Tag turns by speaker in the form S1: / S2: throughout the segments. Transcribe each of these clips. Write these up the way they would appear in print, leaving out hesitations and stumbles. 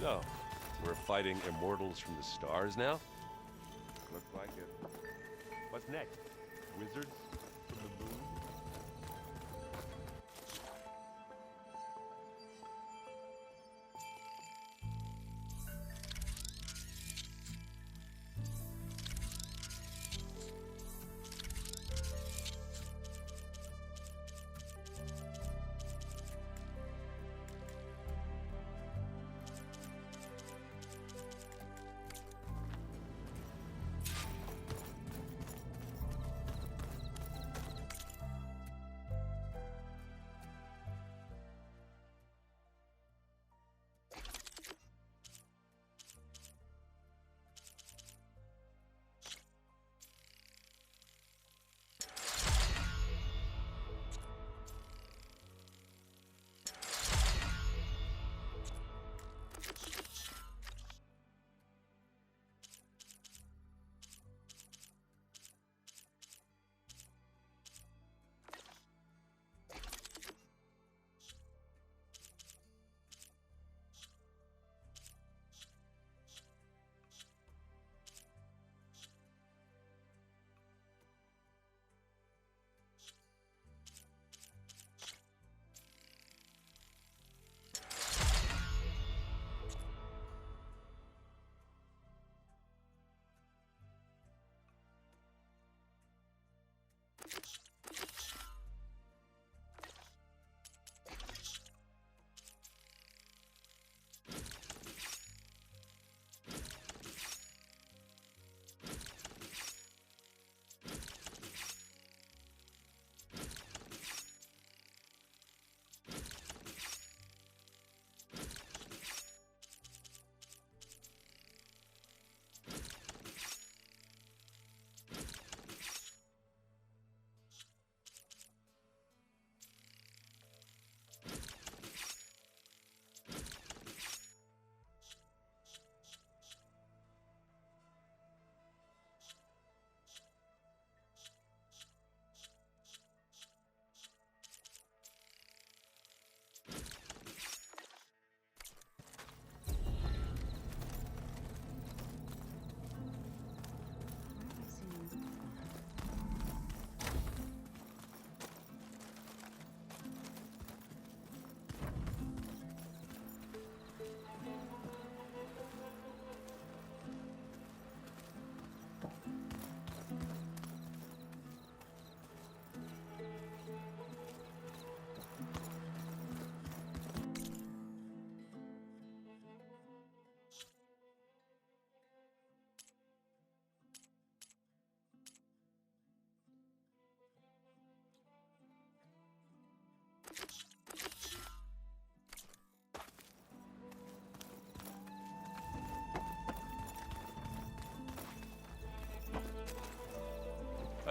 S1: So, we're fighting immortals from the stars now? Looks like it. What's next? Wizards from the moon?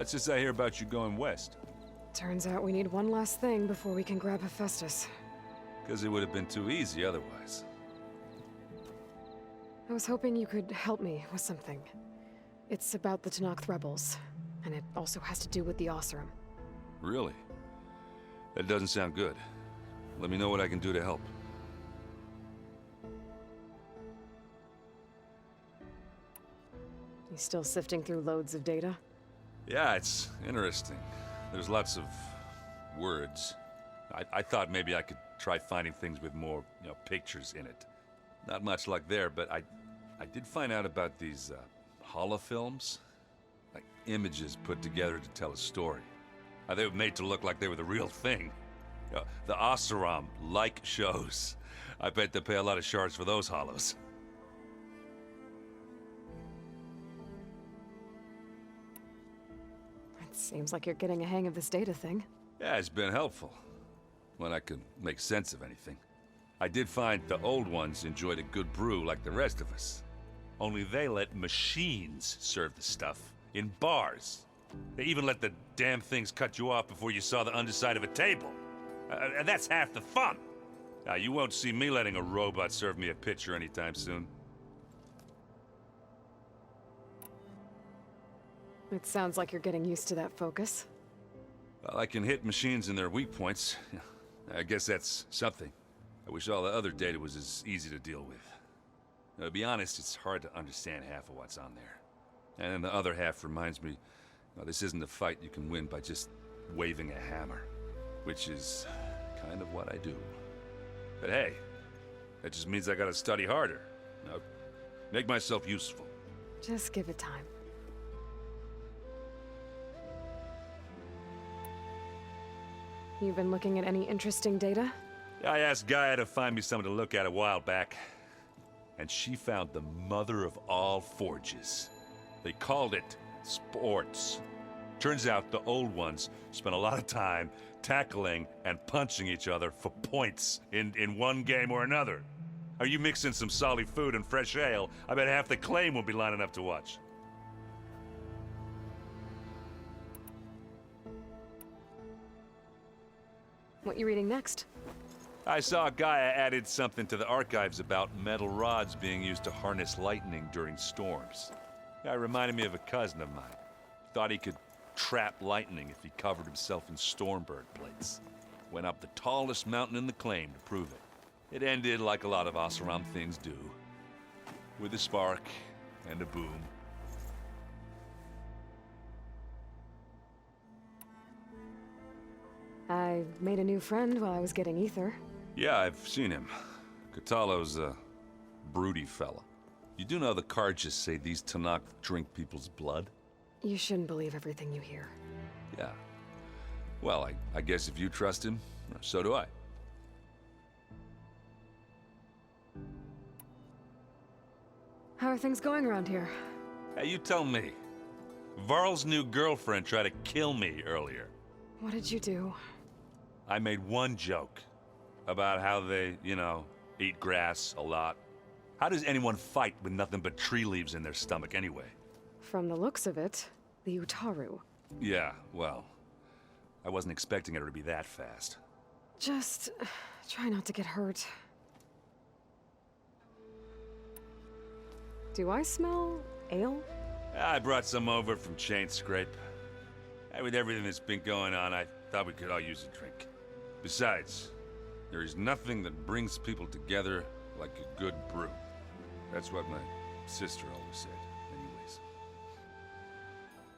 S2: That's just I hear about you going west.
S3: Turns out we need one last thing before we can grab Hephaestus.
S2: Because it would have been too easy otherwise.
S3: I was hoping you could help me with something. It's about the Tenakth rebels, and it also has to do with the Oseram.
S2: Really? That doesn't sound good. Let me know what I can do to help.
S3: You still sifting through loads of data?
S2: Yeah, it's interesting. There's lots of words. I thought maybe I could try finding things with more, pictures in it. Not much luck there, but I did find out about these holofilms. Like images put together to tell a story. They were made to look like they were the real thing. The Oseram like shows. I bet they pay a lot of shards for those hollows.
S3: It seems like you're getting a hang of this data thing.
S2: Yeah, it's been helpful. When I could make sense of anything. I did find the old ones enjoyed a good brew like the rest of us. Only they let machines serve the stuff. In bars. They even let the damn things cut you off before you saw the underside of a table. And that's half the fun. Now, you won't see me letting a robot serve me a pitcher anytime soon.
S3: It sounds like you're getting used to that focus.
S2: Well, I can hit machines in their weak points. I guess that's something. I wish all the other data was as easy to deal with. Now, to be honest, it's hard to understand half of what's on there. And then the other half reminds me, this isn't a fight you can win by just waving a hammer. Which is kind of what I do. But hey, that just means I gotta study harder. Make myself useful.
S3: Just give it time. You've been looking at any interesting data?
S2: I asked Gaia to find me something to look at a while back, and she found the mother of all forges. They called it sports. Turns out the old ones spent a lot of time tackling and punching each other for points in one game or another. Are you mixing some solid food and fresh ale? I bet half the claim will be lining up to watch.
S3: What you reading next?
S2: I saw Gaia added something to the archives about metal rods being used to harness lightning during storms. Guy reminded me of a cousin of mine. Thought he could trap lightning if he covered himself in Stormbird plates. Went up the tallest mountain in the claim to prove it. It ended like a lot of Oseram things do. With a spark and a boom.
S3: I made a new friend while I was getting ether.
S2: Yeah, I've seen him. Catalo's a broody fella. You do know the cards just say these Tanakh drink people's blood?
S3: You shouldn't believe everything you hear.
S2: Yeah. Well, I guess if you trust him, so do I.
S3: How are things going around here?
S2: Hey, you tell me. Varl's new girlfriend tried to kill me earlier.
S3: What did you do?
S2: I made one joke about how they, eat grass a lot. How does anyone fight with nothing but tree leaves in their stomach anyway?
S3: From the looks of it, the Utaru.
S2: Yeah, well, I wasn't expecting her to be that fast.
S3: Just try not to get hurt. Do I smell ale?
S2: I brought some over from Chain Scrape. With everything that's been going on, I thought we could all use a drink. Besides, there is nothing that brings people together like a good brew. That's what my sister always said, anyways.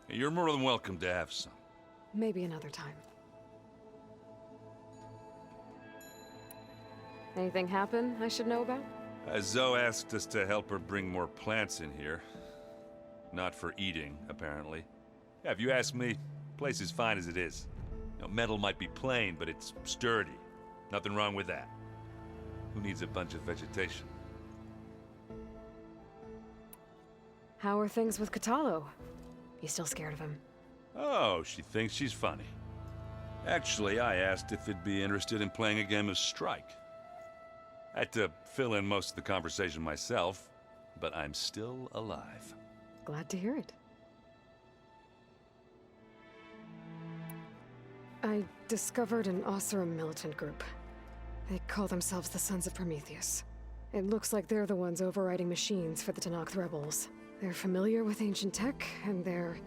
S2: You're more than welcome to have some.
S3: Maybe another time. Anything happen I should know about?
S2: Zoe asked us to help her bring more plants in here. Not for eating, apparently. Yeah, if you ask me, the place is fine as it is. Metal might be plain, but it's sturdy. Nothing wrong with that. Who needs a bunch of vegetation?
S3: How are things with Catalo? You still scared of him?
S2: Oh, she thinks she's funny. Actually, I asked if he'd be interested in playing a game of Strike. I had to fill in most of the conversation myself, but I'm still alive.
S3: Glad to hear it. I discovered an Oseram militant group. They call themselves the Sons of Prometheus. It looks like they're the ones overriding machines for the Tanakh rebels. They're familiar with ancient tech, and they're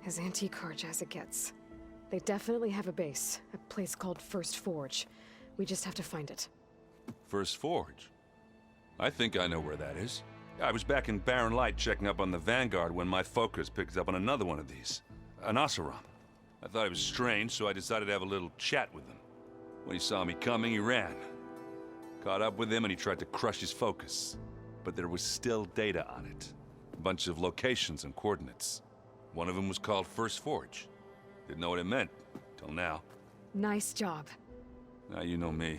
S3: as anti-Karj as it gets. They definitely have a base, a place called First Forge. We just have to find it.
S2: First Forge? I think I know where that is. I was back in Barren Light checking up on the Vanguard when my focus picked up on another one of these. An Oseram. I thought it was strange, so I decided to have a little chat with him. When he saw me coming, he ran. Caught up with him and he tried to crush his focus. But there was still data on it. A bunch of locations and coordinates. One of them was called First Forge. Didn't know what it meant, till now.
S3: Nice job.
S2: Now you know me.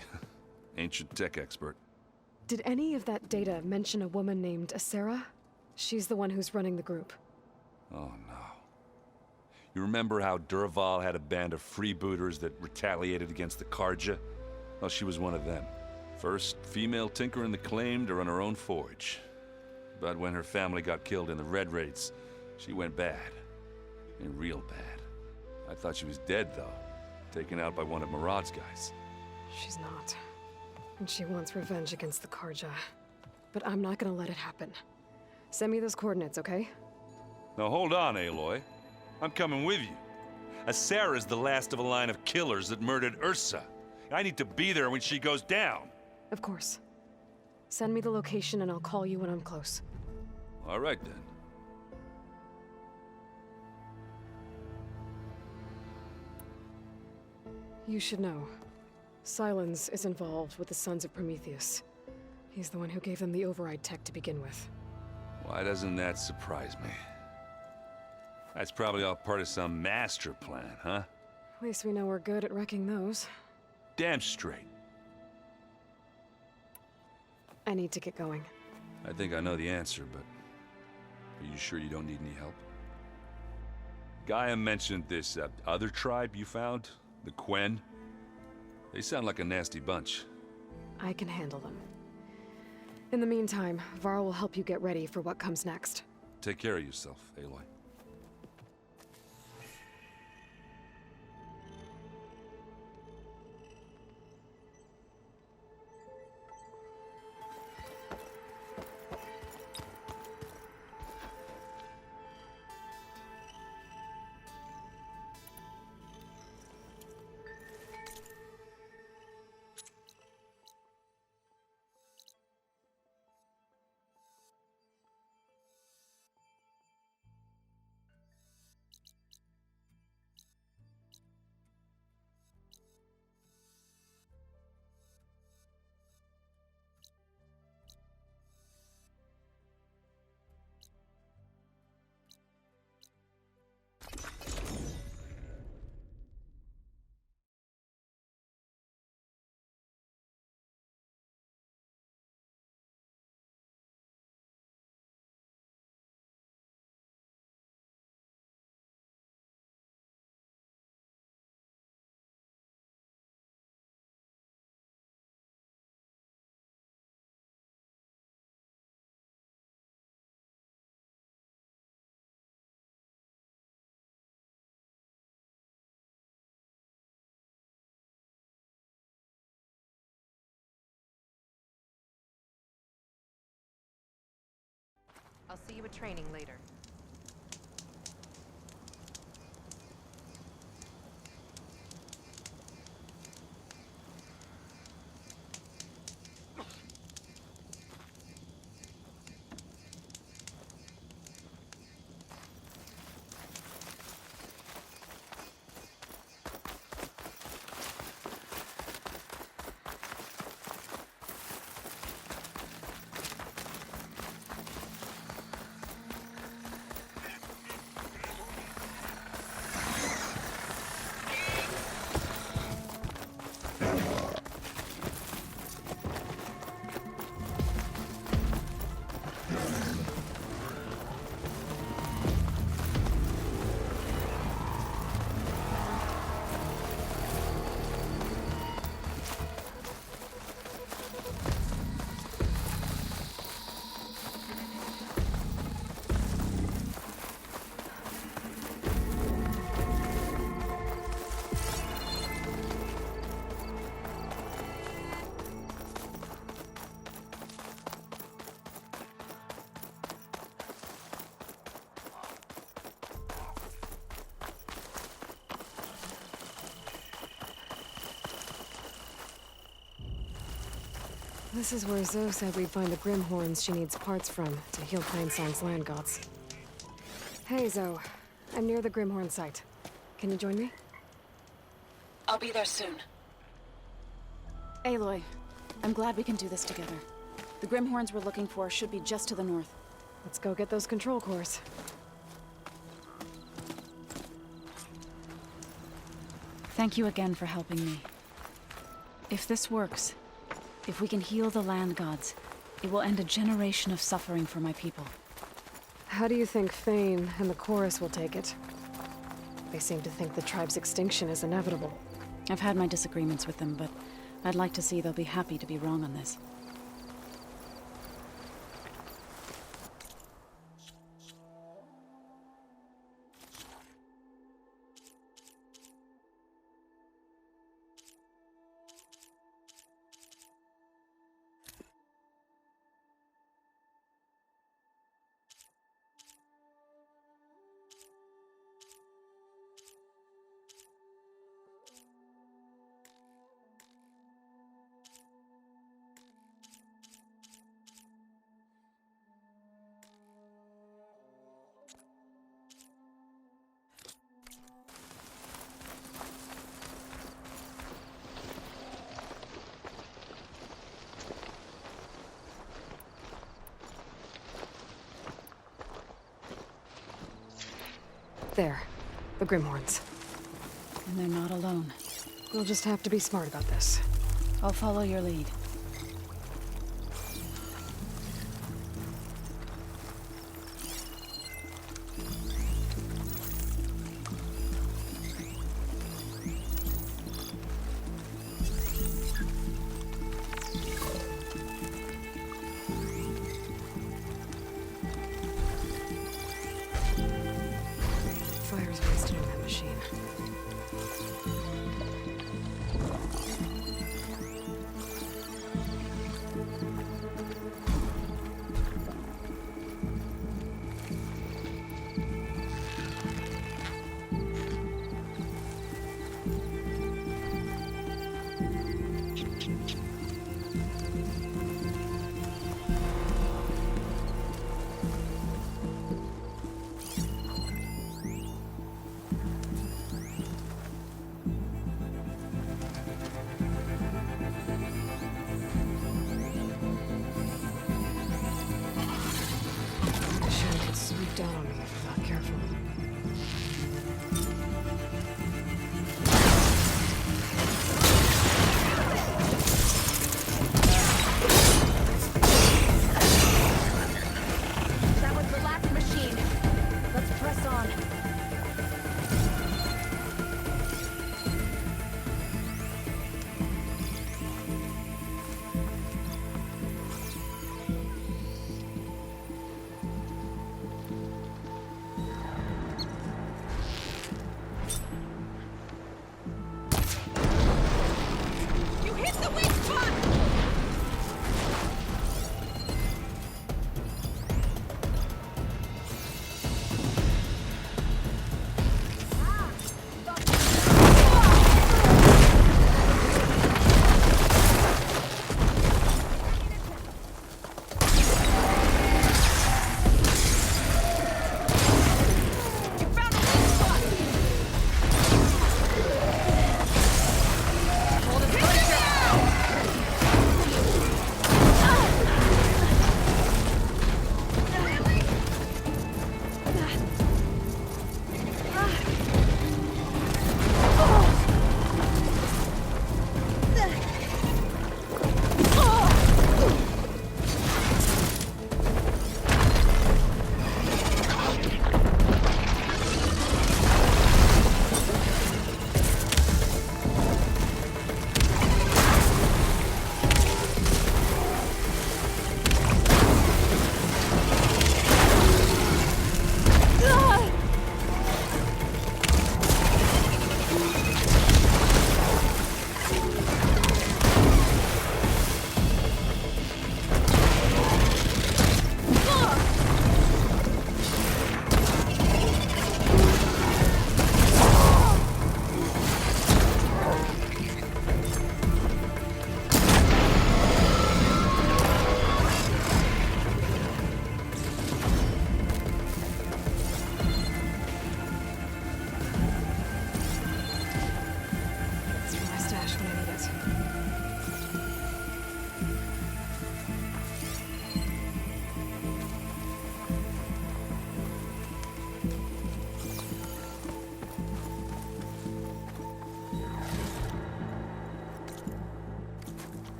S2: Ancient tech expert.
S3: Did any of that data mention a woman named Asera? She's the one who's running the group.
S2: Oh no. You remember how Durval had a band of freebooters that retaliated against the Karja? Well, she was one of them. First female tinker in the claim to run her own forge. But when her family got killed in the Red Raids, she went bad. And real bad. I thought she was dead, though. Taken out by one of Murad's guys.
S3: She's not. And she wants revenge against the Karja. But I'm not gonna let it happen. Send me those coordinates, okay?
S2: Now hold on, Aloy. I'm coming with you. Asera's the last of a line of killers that murdered Ursa. I need to be there when she goes down.
S3: Of course. Send me the location and I'll call you when I'm close.
S2: All right, then.
S3: You should know. Silence is involved with the Sons of Prometheus. He's the one who gave them the override tech to begin with.
S2: Why doesn't that surprise me? That's probably all part of some master plan, huh?
S3: At least we know we're good at wrecking those.
S2: Damn straight.
S3: I need to get going.
S2: I think I know the answer, but are you sure you don't need any help? Gaia mentioned this other tribe you found, the Quen. They sound like a nasty bunch.
S3: I can handle them. In the meantime, Varl will help you get ready for what comes next.
S2: Take care of yourself, Aloy.
S4: I'll see you at training later.
S3: This is where Zoe said we'd find the Grimhorns she needs parts from to heal Pinesong's land gods. Hey, Zoe. I'm near the Grimhorn site. Can you join me?
S5: I'll be there soon. Aloy, I'm glad we can do this together. The Grimhorns we're looking for should be just to the north.
S3: Let's go get those control cores.
S5: Thank you again for helping me. If this works, if we can heal the land gods, it will end a generation of suffering for my people.
S3: How do you think Thane and the Chorus will take it? They seem to think the tribe's extinction is inevitable.
S5: I've had my disagreements with them, but I'd like to see they'll be happy to be wrong on this.
S3: There. The Grimhorns.
S5: And they're not alone.
S3: We'll just have to be smart about this.
S5: I'll follow your lead.
S3: Fire's wasted on that machine. The shell could swoop down on me if I'm not careful.
S5: That was the last machine. Let's press on. You hit the weak spot!
S3: My stash when I need it.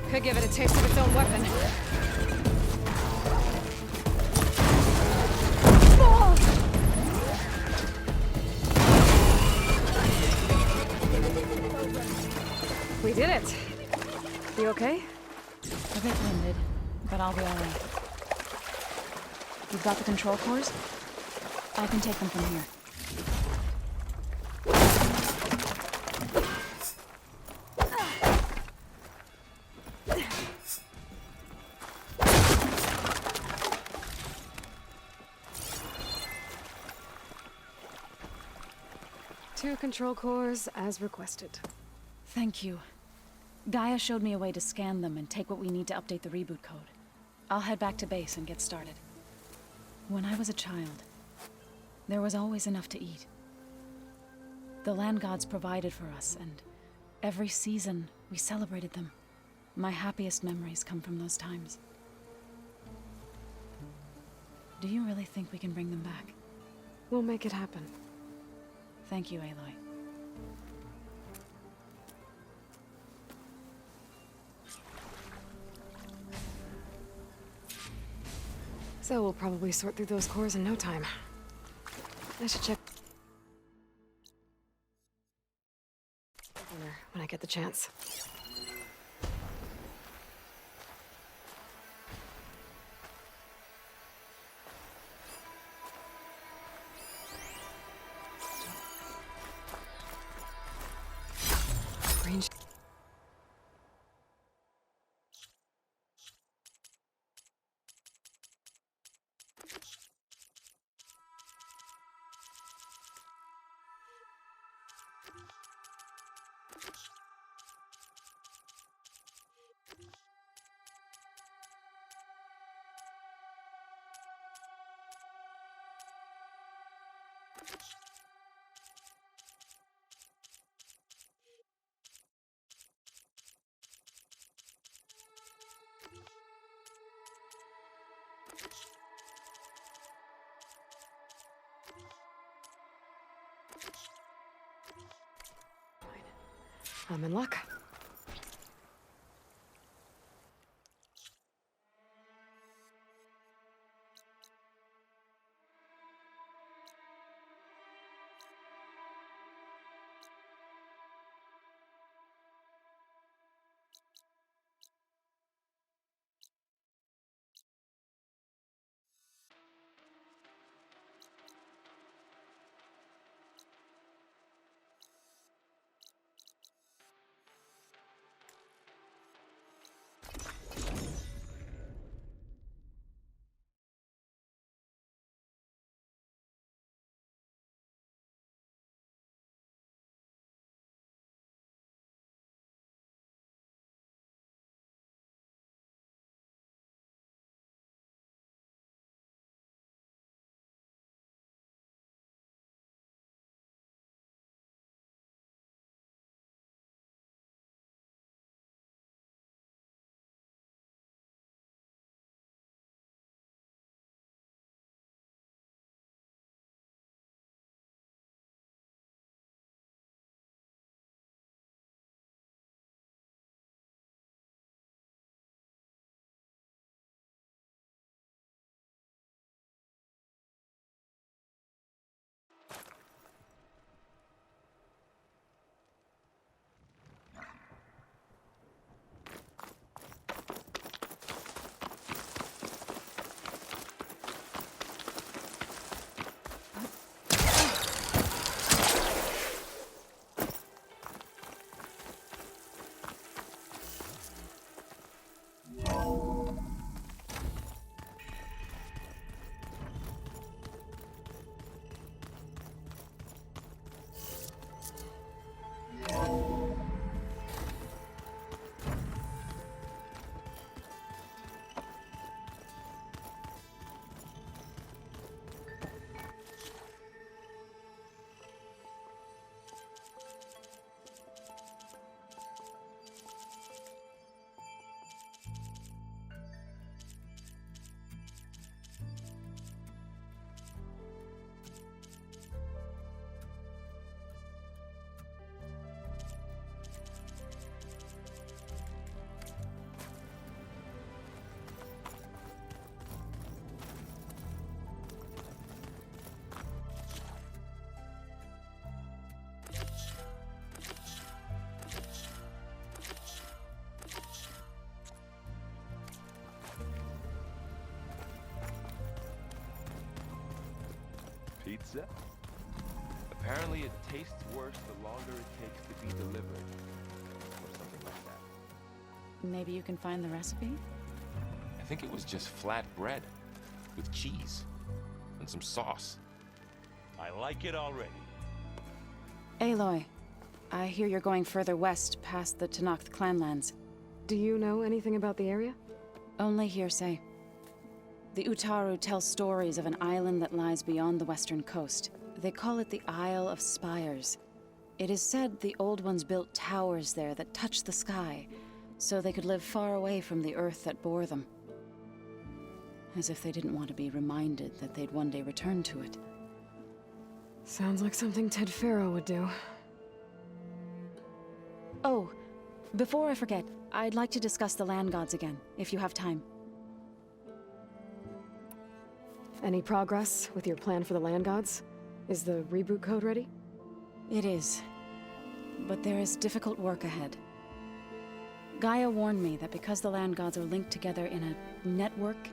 S5: Could give it a taste of its own weapon.
S3: We did it! You okay?
S5: A bit winded, but I'll be alright. You've got the control cores? I can take them from here.
S3: Two control cores, as requested.
S5: Thank you. Gaia showed me a way to scan them and take what we need to update the reboot code. I'll head back to base and get started. When I was a child, there was always enough to eat. The land gods provided for us, and every season we celebrated them. My happiest memories come from those times. Do you really think we can bring them back?
S3: We'll make it happen.
S5: Thank you, Aloy.
S3: So we'll probably sort through those cores in no time. I should check when I get the chance. Range. I'm in luck.
S1: pizza? Apparently it tastes worse the longer it takes to be delivered. Or something like that.
S5: Maybe you can find the recipe?
S6: I think it was just flat bread with cheese and some sauce.
S1: I like it already.
S5: Aloy, I hear you're going further west past the Tenakth clanlands.
S3: Do you know anything about the area?
S5: Only hearsay. The Utaru tell stories of an island that lies beyond the western coast. They call it the Isle of Spires. It is said the Old Ones built towers there that touch the sky, so they could live far away from the earth that bore them. As if they didn't want to be reminded that they'd one day return to it.
S3: Sounds like something Ted Faro would do.
S5: Oh, before I forget, I'd like to discuss the land gods again, if you have time.
S3: Any progress with your plan for the land gods? Is the reboot code ready?
S5: It is. But there is difficult work ahead. Gaia warned me that because the land gods are linked together in a network,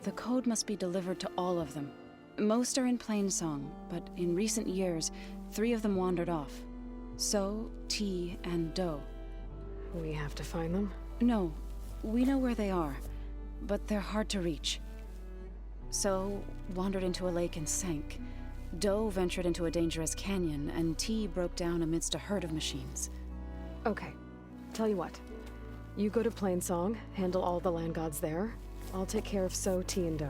S5: the code must be delivered to all of them. Most are in Plainsong, but in recent years, 3 of them wandered off. So, T, and Do.
S3: We have to find them?
S5: No, we know where they are, but they're hard to reach. So, wandered into a lake and sank. Do ventured into a dangerous canyon, and T broke down amidst a herd of machines.
S3: Okay. Tell you what. You go to Plainsong, handle all the land gods there. I'll take care of So, T, and Do.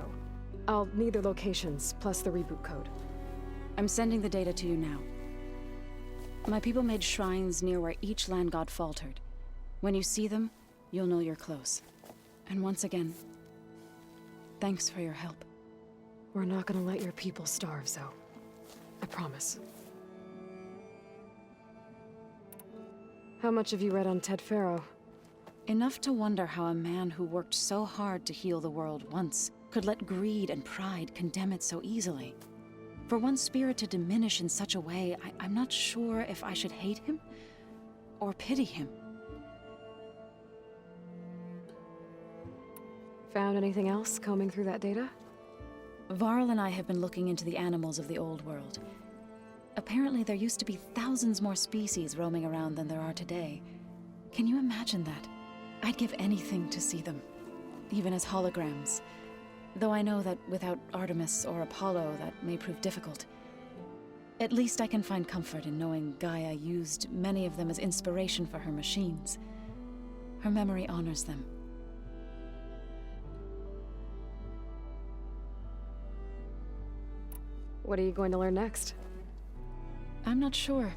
S3: I'll need their locations, plus the reboot code.
S5: I'm sending the data to you now. My people made shrines near where each land god faltered. When you see them, you'll know you're close. And once again, thanks for your help.
S3: We're not gonna let your people starve, Zoe. I promise. How much have you read on Ted Faro?
S5: Enough to wonder how a man who worked so hard to heal the world once could let greed and pride condemn it so easily. For one spirit to diminish in such a way, I'm not sure if I should hate him or pity him.
S3: Found anything else combing through that data?
S5: Varl and I have been looking into the animals of the old world. Apparently there used to be thousands more species roaming around than there are today. Can you imagine that? I'd give anything to see them, even as holograms. Though I know that without Artemis or Apollo, that may prove difficult. At least I can find comfort in knowing Gaia used many of them as inspiration for her machines. Her memory honors them.
S3: What are you going to learn next?
S5: I'm not sure.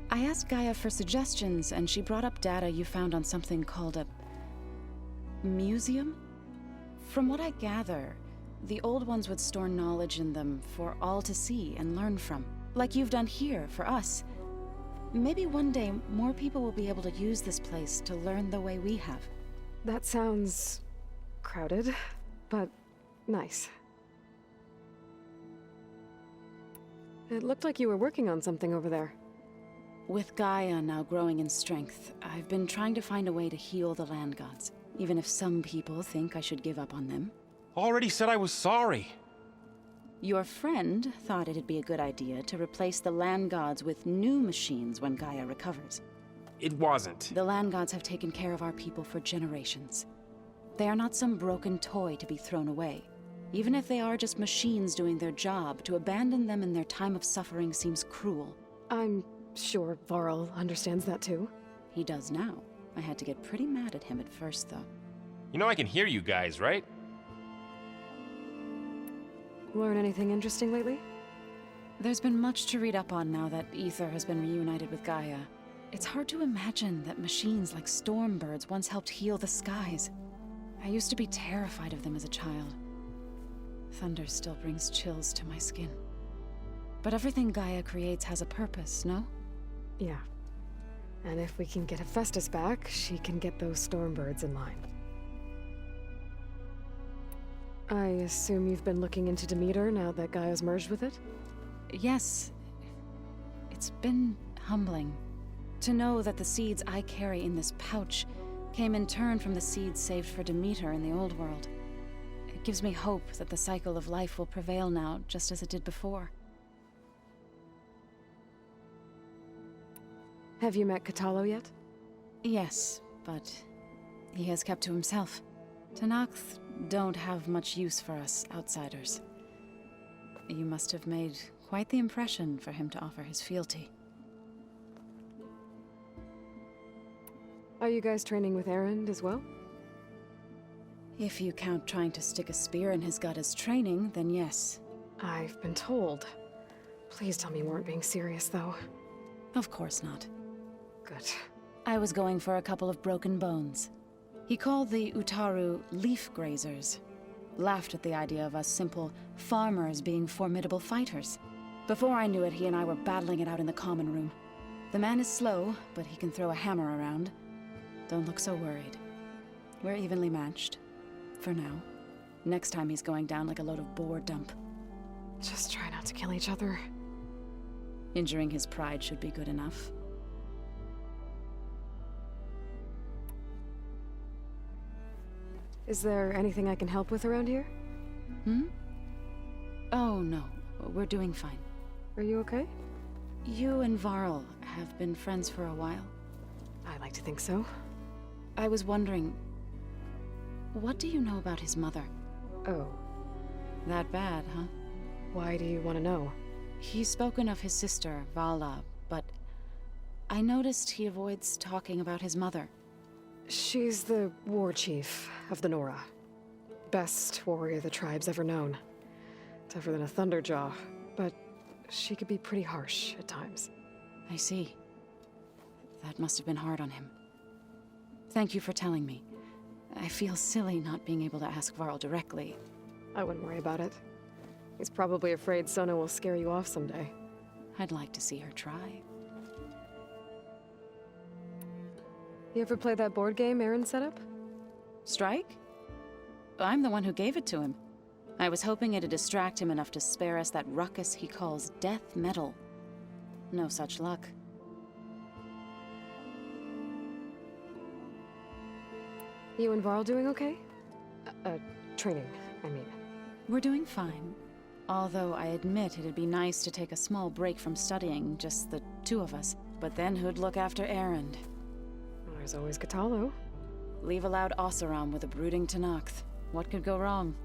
S5: I asked Gaia for suggestions, and she brought up data you found on something called a museum? From what I gather, the old ones would store knowledge in them for all to see and learn from, like you've done here for us. Maybe one day more people will be able to use this place to learn the way we have.
S3: That sounds crowded, but nice. It looked like you were working on something over there.
S5: With Gaia now growing in strength, I've been trying to find a way to heal the land gods, even if some people think I should give up on them.
S6: Already said I was sorry.
S5: Your friend thought it'd be a good idea to replace the land gods with new machines when Gaia recovers.
S6: It wasn't.
S5: The land gods have taken care of our people for generations. They are not some broken toy to be thrown away. Even if they are just machines doing their job, to abandon them in their time of suffering seems cruel.
S3: I'm sure Varl understands that too.
S5: He does now. I had to get pretty mad at him at first, though.
S6: You know I can hear you guys, right?
S3: Learn anything interesting lately?
S5: There's been much to read up on now that Ether has been reunited with Gaia. It's hard to imagine that machines like Stormbirds once helped heal the skies. I used to be terrified of them as a child. Thunder still brings chills to my skin. But everything Gaia creates has a purpose, no?
S3: Yeah. And if we can get Hephaestus back, she can get those Stormbirds in line. I assume you've been looking into Demeter now that Gaia's merged with it?
S5: Yes. It's been humbling to know that the seeds I carry in this pouch came in turn from the seeds saved for Demeter in the old world. It gives me hope that the cycle of life will prevail now, just as it did before.
S3: Have you met Katalo yet?
S5: Yes, but he has kept to himself. Tenakth don't have much use for us outsiders. You must have made quite the impression for him to offer his fealty.
S3: Are you guys training with Erend as well?
S5: If you count trying to stick a spear in his gut as training, then yes.
S3: I've been told. Please tell me you weren't being serious, though.
S5: Of course not.
S3: Good.
S5: I was going for a couple of broken bones. He called the Utaru leaf grazers. Laughed at the idea of us simple farmers being formidable fighters. Before I knew it, he and I were battling it out in the common room. The man is slow, but he can throw a hammer around. Don't look so worried. We're evenly matched. For now. Next time he's going down like a load of boar dump.
S3: Just try not to kill each other.
S5: Injuring his pride should be good enough.
S3: Is there anything I can help with around here?
S5: Oh, no. We're doing fine.
S3: Are you okay?
S5: You and Varl have been friends for a while.
S3: I like to think so.
S5: I was wondering, what do you know about his mother?
S3: Oh,
S5: That bad, huh?
S3: why do you want to know?
S5: He's spoken of his sister, Vala, but I noticed he avoids talking about his mother.
S3: She's the war chief of the Nora. Best warrior the tribe's ever known. Tougher than a Thunderjaw, but she could be pretty harsh at times.
S5: I see. That must have been hard on him. Thank you for telling me. I feel silly not being able to ask Varl directly.
S3: I wouldn't worry about it. He's probably afraid Sona will scare you off someday.
S5: I'd like to see her try.
S3: You ever play that board game Aaron set up?
S5: Strike? I'm the one who gave it to him. I was hoping it'd distract him enough to spare us that ruckus he calls death metal. No such luck.
S3: You and Varl doing okay? Training, I mean.
S5: We're doing fine. Although I admit it'd be nice to take a small break from studying, just the two of us. But then who'd look after Erend?
S3: There's always Katalo.
S5: Leave a loud Oseram with a brooding Tenakth. What could go wrong?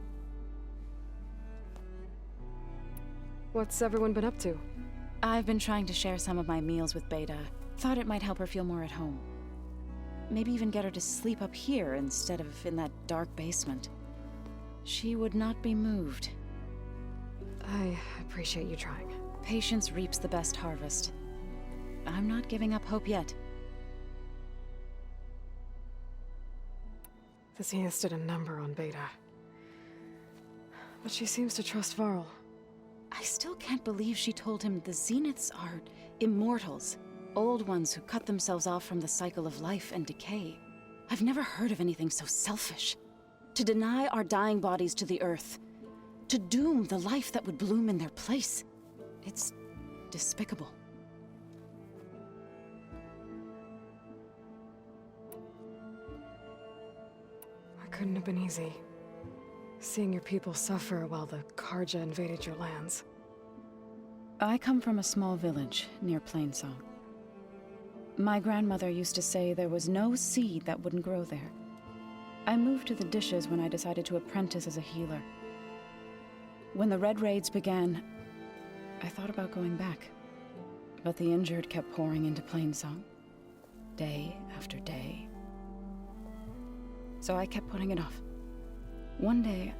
S3: What's everyone been up to?
S5: I've been trying to share some of my meals with Beta. Thought it might help her feel more at home. Maybe even get her to sleep up here instead of in that dark basement. She would not be moved.
S3: I appreciate you trying.
S5: Patience reaps the best harvest. I'm not giving up hope yet.
S3: The Zeniths did a number on Beta. But she seems to trust Varl.
S5: I still can't believe she told him the Zeniths are immortals. Old ones who cut themselves off from the cycle of life and decay. I've never heard of anything so selfish. To deny our dying bodies to the earth. To doom the life that would bloom in their place. It's despicable.
S3: It couldn't have been easy. Seeing your people suffer while the Karja invaded your lands.
S5: I come from a small village near Plainsong. My grandmother used to say there was no seed that wouldn't grow there. I moved to the Dishes when I decided to apprentice as a healer. When the Red Raids began, I thought about going back. But the injured kept pouring into Plainsong. Day after day. So I kept putting it off. One day,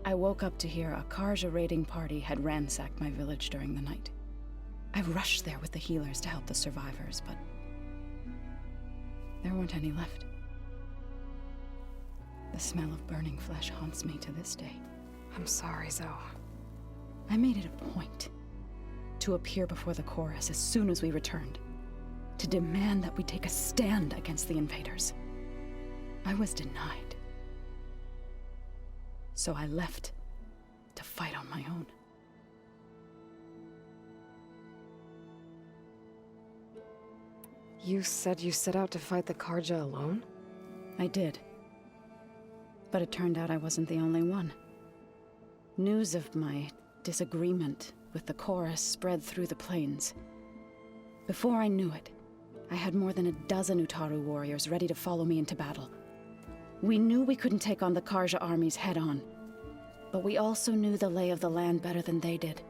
S5: I woke up to hear a Karja raiding party had ransacked my village during the night. I rushed there with the healers to help the survivors, but there weren't any left. The smell of burning flesh haunts me to this day.
S3: I'm sorry, Zoe.
S5: I made it a point to appear before the chorus as soon as we returned, to demand that we take a stand against the invaders. I was denied. So I left to fight on my own.
S3: You said you set out to fight the Karja alone?
S5: I did. But it turned out I wasn't the only one. News of my disagreement with the chorus spread through the plains. Before I knew it, I had more than a dozen Utaru warriors ready to follow me into battle. We knew we couldn't take on the Karja armies head-on, but we also knew the lay of the land better than they did.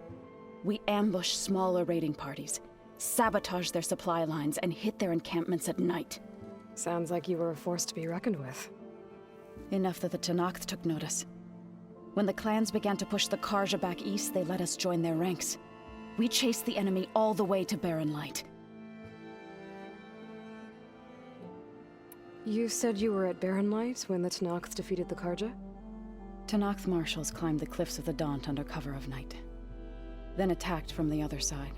S5: We ambushed smaller raiding parties, sabotaged their supply lines, and hit their encampments at night.
S3: Sounds like you were a force to be reckoned with.
S5: Enough that the Tenakth took notice. When the clans began to push the Karja back east, they let us join their ranks. We chased the enemy all the way to Barren Light.
S3: You said you were at Barren Light when the Tenakth defeated the Karja?
S5: Tenakth marshals climbed the cliffs of the Daunt under cover of night, then attacked from the other side.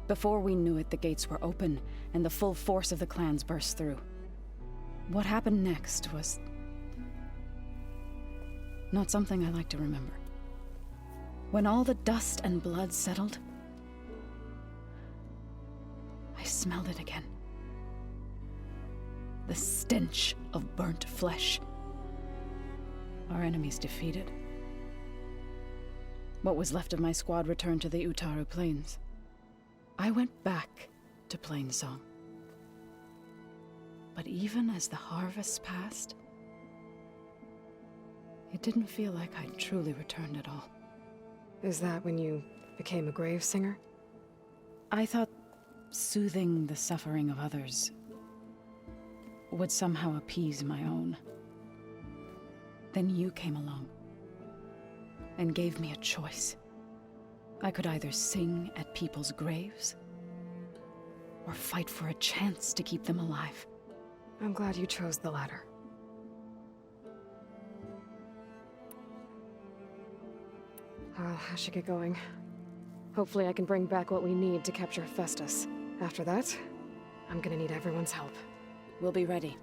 S5: Before we knew it, the gates were open, and the full force of the clans burst through. What happened next was not something I like to remember. When all the dust and blood settled, I smelled it again. The stench of burnt flesh. Our enemies defeated. What was left of my squad returned to the Utaru Plains. I went back to Plainsong. But even as the harvest passed, it didn't feel like I'd truly returned at all.
S3: Is that when you became a grave singer?
S5: I thought soothing the suffering of others would somehow appease my own. Then you came along and gave me a choice. I could either sing at people's graves or fight for a chance to keep them alive.
S3: I'm glad you chose the latter. Well, I should get going. Hopefully I can bring back what we need to capture Festus. After that, I'm gonna need everyone's help.
S5: We'll be ready.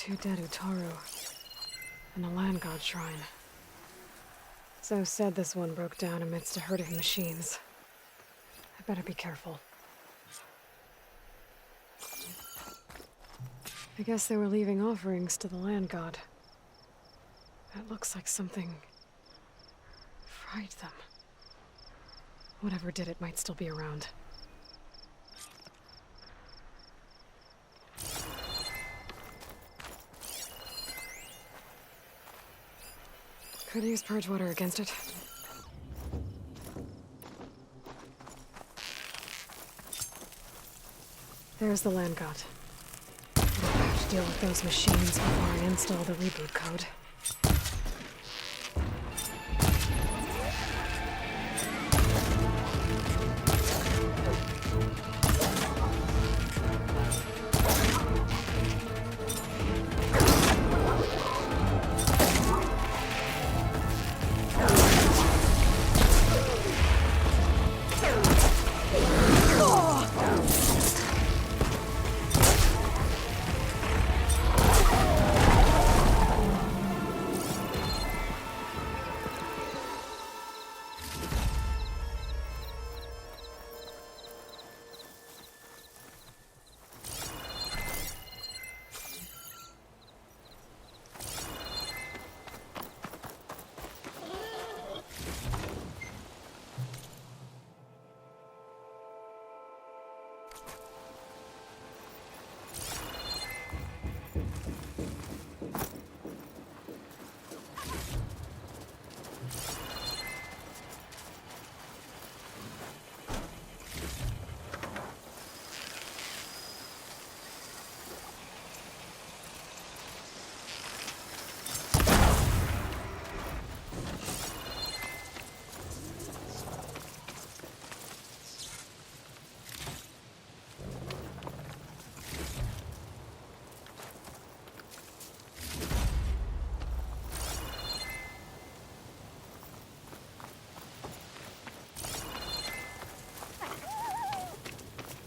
S3: 2 dead Utaru. And a land god shrine. So said this one broke down amidst a herd of machines. I better be careful. I guess they were leaving offerings to the land god. It looks like something fried them. Whatever did it might still be around. Could use purge water against it. There's the land god. I'll have to deal with those machines before I install the reboot code.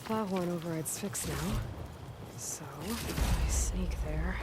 S3: Plowhorn override's fixed now. So, if I sneak there.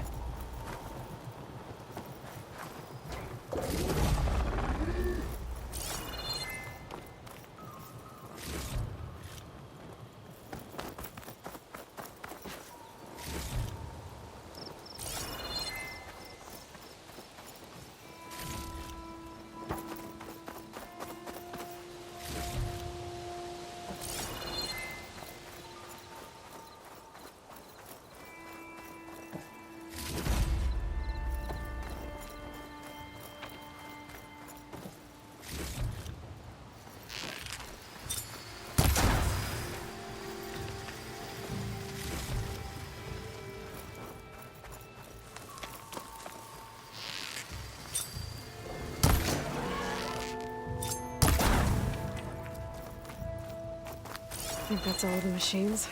S3: I think that's all the machines.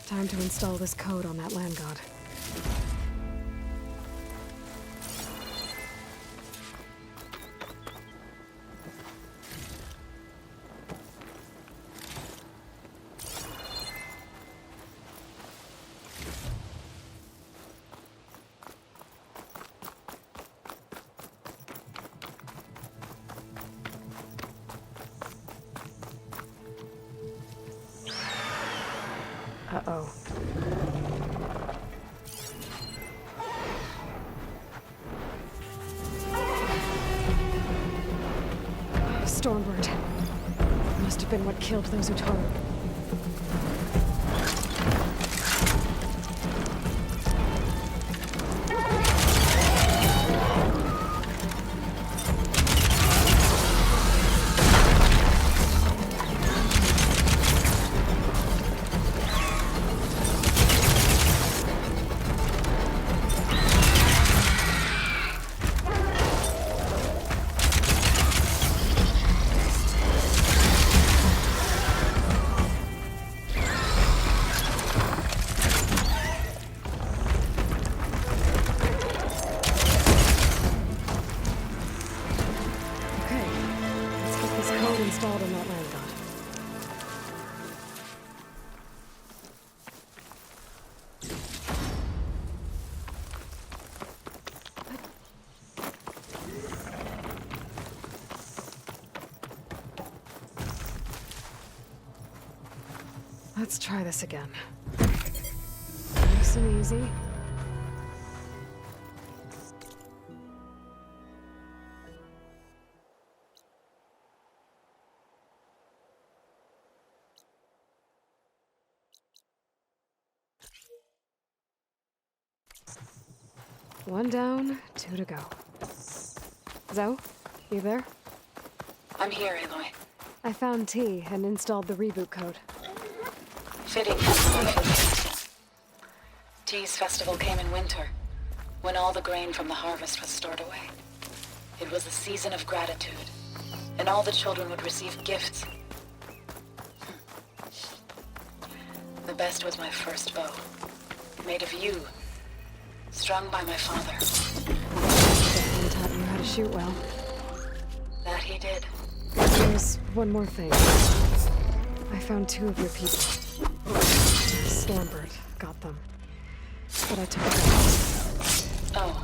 S3: Time to install this code on that land god. Uh-oh. Stormbird. Must have been what killed those Utaru. Installed on that land god. Let's try this again. Nice and easy. One down, 2 to go. Zoe, you there?
S5: I'm here, Aloy.
S3: I found T and installed the reboot code.
S5: Fitting. T's festival came in winter, when all the grain from the harvest was stored away. It was a season of gratitude, and all the children would receive gifts. The best was my first bow, made of yew, strung by my father.
S3: Definitely taught you how to shoot well.
S5: That he did.
S3: There's one more thing. I found 2 of your people. Stormbird got them. But I took it back.
S5: Oh.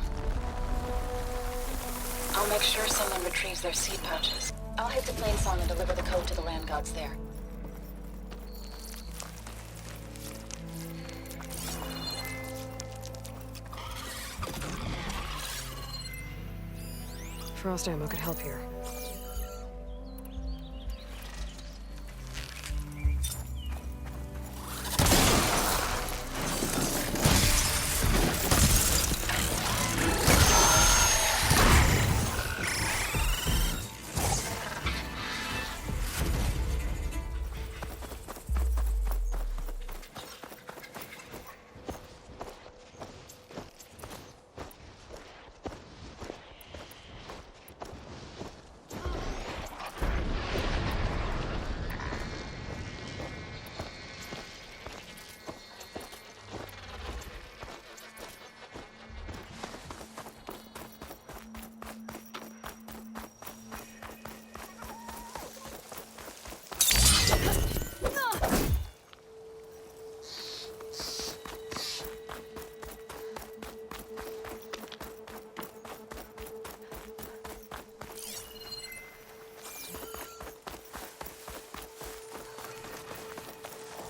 S5: I'll make sure someone retrieves their seed pouches. I'll hit the plane song and deliver the code to the land gods there.
S3: Frost ammo could help here.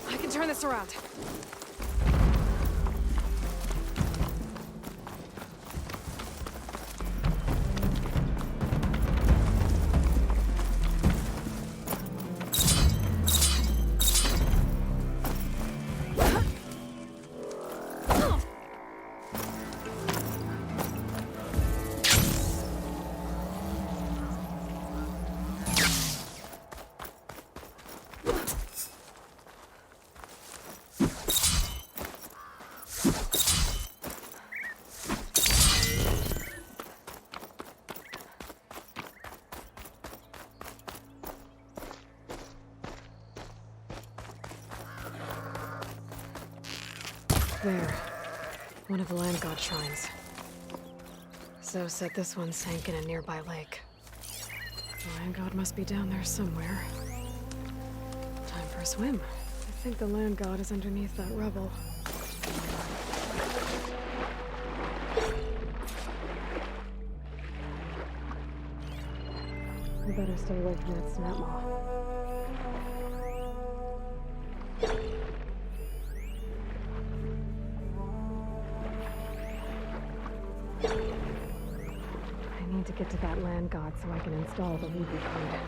S3: I can turn this around. There. One of the land god shrines. Zoe said this one sank in a nearby lake. The land god must be down there somewhere. Time for a swim. I think the land god is underneath that rubble. We better stay away from that snap maw. I need to get to that land god so I can install the reboot code.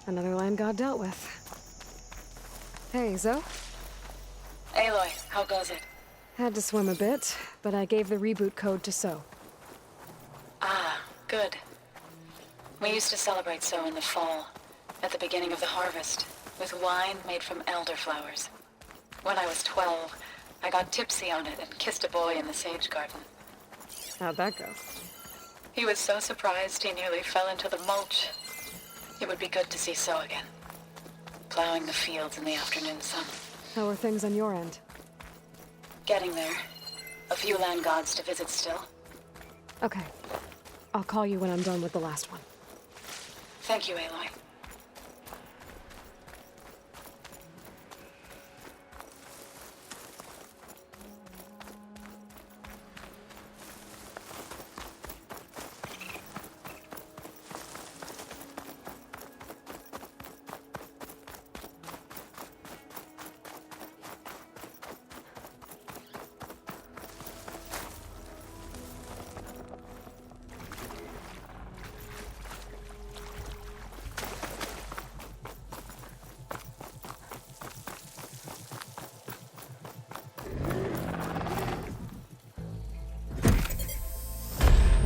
S3: Another land god dealt with. Hey, Zoe?
S5: Aloy, how goes it?
S3: Had to swim a bit, but I gave the reboot code to So.
S5: Ah, good. We used to celebrate So in the fall, at the beginning of the harvest, with wine made from elderflowers. When I was 12, I got tipsy on it and kissed a boy in the sage garden.
S3: How'd that go?
S5: He was so surprised he nearly fell into the mulch. It would be good to see So again, plowing the fields in the afternoon sun.
S3: How are things on your end?
S5: Getting there. A few land gods to visit still.
S3: Okay. I'll call you when I'm done with the last one.
S5: Thank you, Aloy.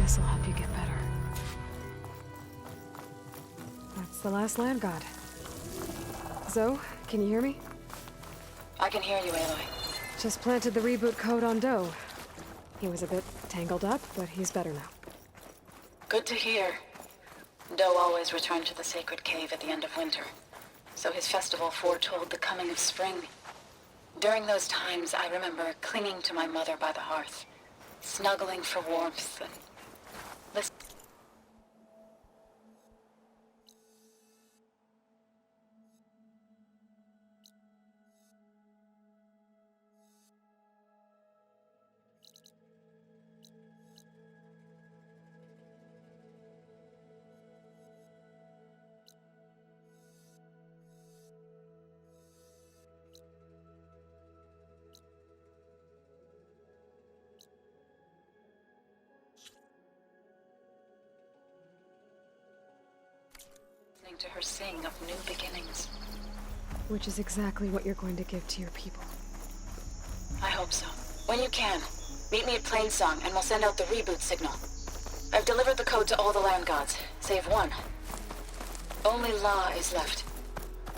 S3: This'll help you get better. That's the last land god. Zoe, can you hear me?
S5: I can hear you, Aloy.
S3: Just planted the reboot code on Doe. He was a bit tangled up, but he's better now.
S5: Good to hear. Doe always returned to the sacred cave at the end of winter, so his festival foretold the coming of spring. During those times, I remember clinging to my mother by the hearth, snuggling for warmth and listening. To her sing of new beginnings.
S3: Which is exactly what you're going to give to your people.
S5: I hope so. When you can, meet me at Plainsong and we'll send out the reboot signal. I've delivered the code to all the land gods, save one. Only La is left.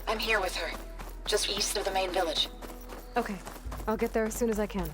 S5: I'm here with her, just east of the main village.
S3: Okay. I'll get there as soon as I can.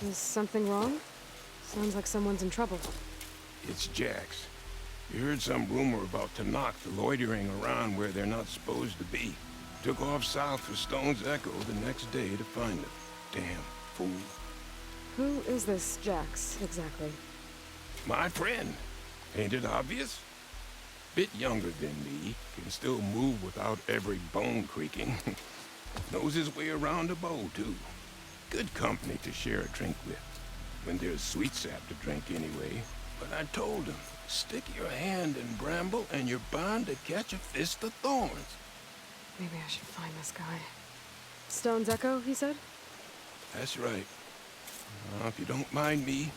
S3: Is something wrong? Sounds like someone's in trouble.
S7: It's Jax. You heard some rumor about Tanakh loitering around where they're not supposed to be. Took off south for Stone's Echo the next day to find them. Damn fool.
S3: Who is this Jax, exactly?
S7: My friend. Ain't it obvious? Bit younger than me, can still move without every bone creaking. Knows his way around a bow, too. Good company to share a drink with. When there's sweet sap to drink anyway. But I told him, stick your hand in bramble and you're bound to catch a fist of thorns.
S3: Maybe I should find this guy. Stone's Echo, he said?
S7: That's right. If you don't mind me,